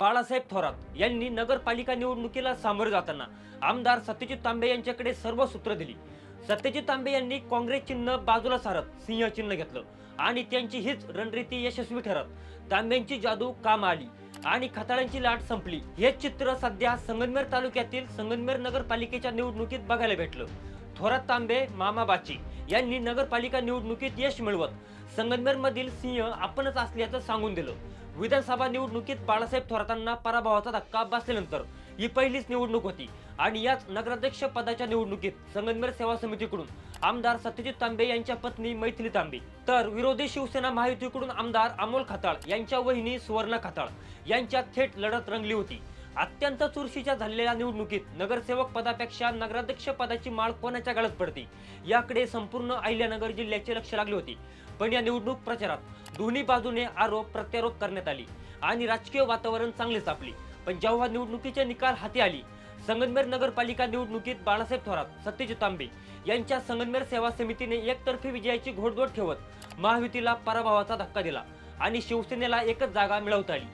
बाळासाहेब थोरात यांनी नगरपालिका निवडणुकीला सामोरे जाताना आमदार सत्यजित तांबे यांच्याकडे सर्व सूत्र दिली। सत्यजित तांबे यांनी काँग्रेस चिन्ह बाजूला सारत सिंह चिन्ह घेतलं आणि त्यांची हीच रणनीती यशस्वी ठरत तांब्यांची जादू काम आली आणि खताळांची लाट संपली। हे चित्र सध्या संगमनेर तालुक्यातील संगमनेर नगरपालिकेच्या निवडणुकीत बघायला भेटलं। थोरात तांबे मामा बाची यांनी नगरपालिका निवडणुकीत यश मिळवत संगमनेर मधील सिंह आपणच असल्याचं सांगून दिलं। विधानसभा निवडणुकीत बाळासाहेब थोरातांना पराभवाचा धक्का बसल्यानंतर ही पहिलीच निवडणूक होती आणि याच नगराध्यक्ष पदाच्या निवडणुकीत संगमनेर सेवा समितीकडून आमदार सत्यजित तांबे यांच्या पत्नी मैथिली तांबे तर विरोधी शिवसेना महायुतीकडून आमदार अमोल खताळ यांच्या वहिनी सुवर्णा खताळ यांच्यात थेट लढत रंगली होती। अत्यंत चुरशीच्या झालेल्या निवडणुकीत नगरसेवक पदापेक्षा नगराध्यक्ष पदाची माळ कोणाच्या गळ्यात पडते याकडे संपूर्ण अहिल्यानगर जिल्ह्याचे लक्ष लागले होते। पण या निवडणूक प्रचारात दोन्ही बाजूने आरोप प्रत्यारोप करण्यात आली आणि राजकीय वातावरण चांगले तापले। पण जेव्हा निवडणुकीचे निकाल हाती आली, संगमनेर नगरपालिका निवडणुकीत बाळासाहेब थोरात सत्यजित तांबे यांच्या संगमनेर सेवा समितीने एकतर्फी विजयाची घोडदौड ठेवत महायुतीला पराभवाचा धक्का दिला आणि शिवसेनेला एकच जागा मिळवता आली।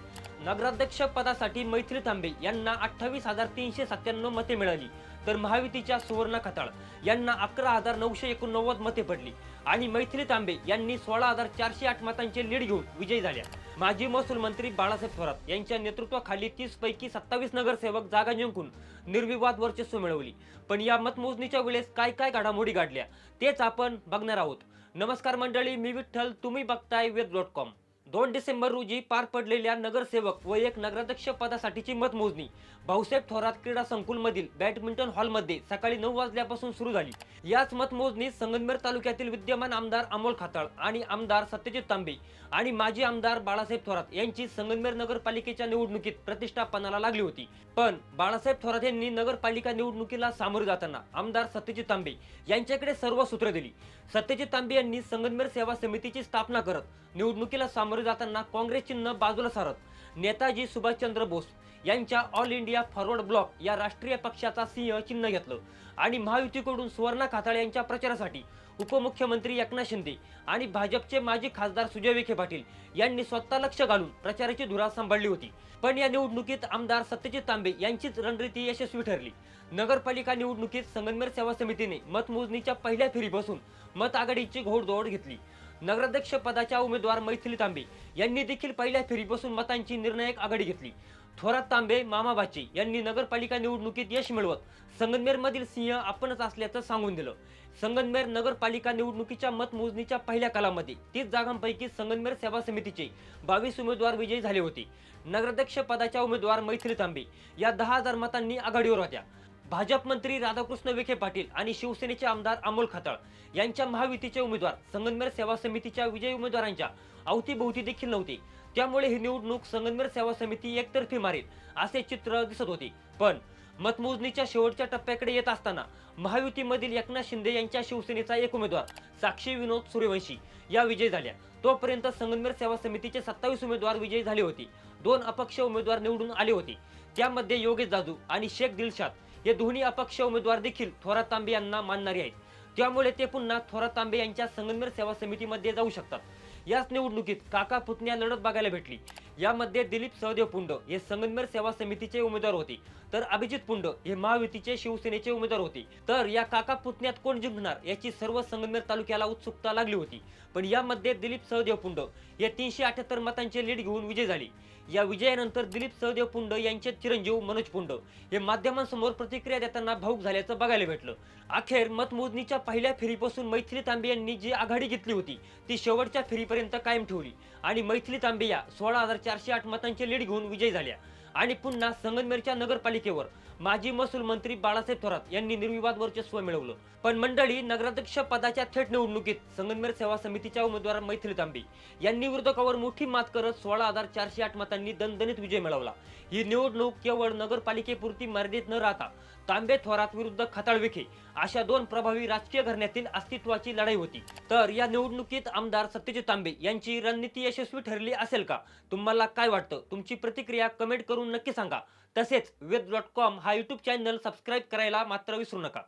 नगराध्यक्ष पदासाठी मैथिली तांबे यांना 28,397 मते मिळाली तर महायुतीच्या सुवर्णा खताळ यांना 11,989 मते पडली आणि मैथिली तांबे यांनी 16,408 मतांचे लीड घेऊन विजयी झाल्या। माजी महसूल मंत्री बाळासाहेब थोरात यांच्या नेतृत्वाखाली 30 पैकी 27 नगरसेवक जागा जिंकून निर्विवाद वर्चस्व मिळवली। पण या मतमोजणीच्या वेळेस काय काय घडामोडी घडल्या तेच आपण बघणार आहोत। नमस्कार मंडळी, मी विठ्ठल, तुम्ही बघताय वेद.com। 2 डिसेंबर रोजी पार पडलेल्या नगरसेवक व एक नगराध्यक्ष पदासाठीची मतमोजणी भाऊसाहेब थोरात क्रीडा संकुल मधील बॅडमिंटन हॉल मध्ये सकाळी 9 वाजल्यापासून सुरू झाली। याच मतमोजणीत संगमनेर तालुक्यातील विद्यमान आमदार अमोल खताळ आणि आमदार सत्यजित तांबे आणि माजी आमदार बाळासाहेब थोरात यांची संगमनेर नगरपालिकेच्या निवडणुकीत प्रतिष्ठा पणाला लागली होती। पण बाळासाहेब थोरात यांनी नगरपालिका निवडणुकीला सामोरे जाताना आमदार सत्यजित तांबे यांच्याकडे सर्व सूत्र दिली। सत्यजित तांबे यांनी संगमनेर सेवा समितीची स्थापना करत निवडणुकीला सामोरे जाताना काँग्रेस चिन्ह बाजूला सारत नेताजी सुभाषचंद्र बोस यांच्या ऑल इंडिया फॉरवर्ड ब्लॉक या राष्ट्रीय पक्षाचा सिंह चिन्ह घेतलं आणि महायुतीकडून सुवर्णा खताळ यांच्या प्रचारासाठी उपमुख्यमंत्री एकनाथ शिंदे आणि भाजपचे माजी खासदार सुजय विखे पाटील यांनी स्वतः लक्ष घालून प्रचाराची धुरा सांभाळली होती। पण या निवडणुकीत आमदार सत्यजित तांबे यांचीच रणनीती यशस्वी ठरली। नगरपालिका निवडणुकीत संगमनेर सेवा समितीने मतमोजणीच्या पहिल्या फेरीपासून मत आघाडीची घोडदौड घेतली। नगराध्यक्ष पदाच्या उमेदवार मैथिली तांबे यांनी देखील पहिल्या फेरीपासून मतांची निर्णायक आघाडी घेतली। थोरात तांबे मामा बाची यांनी नगरपालिका निवडणुकीत यश मिळवत संगमनेर मधील सिंह आपणच असल्याचं सांगून दिलं। संगमनेर नगरपालिका निवडणुकीच्या मतमोजणीच्या पहिल्या कालामध्ये 30 जागांपैकी संगमनेर सेवा समितीचे 22 उमेदवार विजयी झाले होते। नगराध्यक्ष पदाच्या उमेदवार मैथिली तांबे या 10,000 मतांनी आघाडीवर होत्या। भाजप मंत्री राधाकृष्ण विखे पाटील आणि शिवसेनेचे आमदार अमोल खताळ यांच्या महायुतीचे उमेदवार संगमनेर सेवा समितीच्या विजयी उमेदवारांच्या अवतीभोवती देखील नव्हते। त्यामुळे ही निवडणूक संगमनेर सेवा समिती एकतर्फी मारेल असे चित्र दिसत होते। पण मतमोजणीच्या शेवटच्या टप्प्याकडे येत असताना महायुतीमधील एकनाथ शिंदे यांच्या शिवसेनेचा एक उमेदवार साक्षी विनोद सूर्यवंशी या विजयी झाल्या। तोपर्यंत संगमनेर सेवा समितीचे 27 उमेदवार विजयी झाले होते। 2 अपक्ष उमेदवार निवडून आले होते, त्यामध्ये योगेश जाधव आणि शेख दिलशाद हे दोन्ही अपक्ष उमेदवार देखील थोरात तांबे यांना मानणारे आहेत। त्यामुळे ते पुन्हा थोरात तांबे यांच्या संगमनेर सेवा समितीमध्ये जाऊ शकतात। याच निवडणुकीत काका पुतण्या लढत बघायला भेटली। यामध्ये दिलीप सहदेव पुंड हे संगमनेर सेवा समितीचे उमेदवार होते तर अभिजित पुंड हे महायुतीचे शिवसेनेचे उमेदवार होते। तर या काका पुतण्यात कोण जिंकणार याची सर्व संगमनेर तालुक्याला उत्सुकता लागली होती। पण यामध्ये दिलीप सहदेव पुंड हे 378 मतांचे लीड घेऊन विजयी झाले। या विजयानंतर दिलीप सहदेव पुंड यांचे चिरंजीव मनोज पुंड हे माध्यमांसमोर प्रतिक्रिया देताना भावूक झाल्याचं बघायला भेटलं। अखेर मतमोजणीच्या पहिल्या फेरीपासून मैथिली तांबे यांनी जी आघाडी घेतली होती ती शेवटच्या फेरीपर्यंत कायम ठेवली आणि मैथिली तांबे या 16,408 मतांचे लीड घेऊन विजयी झाल्या आणि पुन्हा संगमनेरच्या नगरपालिकेवर माजी महसूल मंत्री बाळासाहेब थोरात यांनी निर्विवाद वर्चस्व मिळवलं। पण मंडळी, नगराध्यक्ष पदाच्या थेट निवडणुकीत संगमनेर सेवा समितीच्या उमेदवार मैथिली तांबे यांनी विरोधकावर मोठी मात करत 16,408 मतांनी दणदणीत विजय मिळवला। ही निवडणूक केवळ नगरपालिकेपुरती मर्यादित न राहता तांबे थोरात विरुद्ध खताळ विखे अशा 2 प्रभावी राजकीय घराण्यातील अस्तित्वाची लढाई होती। तर या निवडणुकीत आमदार सत्यजित तांबे यांची रणनीती यशस्वी ठरली असेल का? तुम्हाला काय वाटतं? तुमची प्रतिक्रिया कमेंट करून नक्की सांगा। तसेच वेद.com हा YouTube चॅनल सबस्क्राइब करायला मात्र विसरू नका।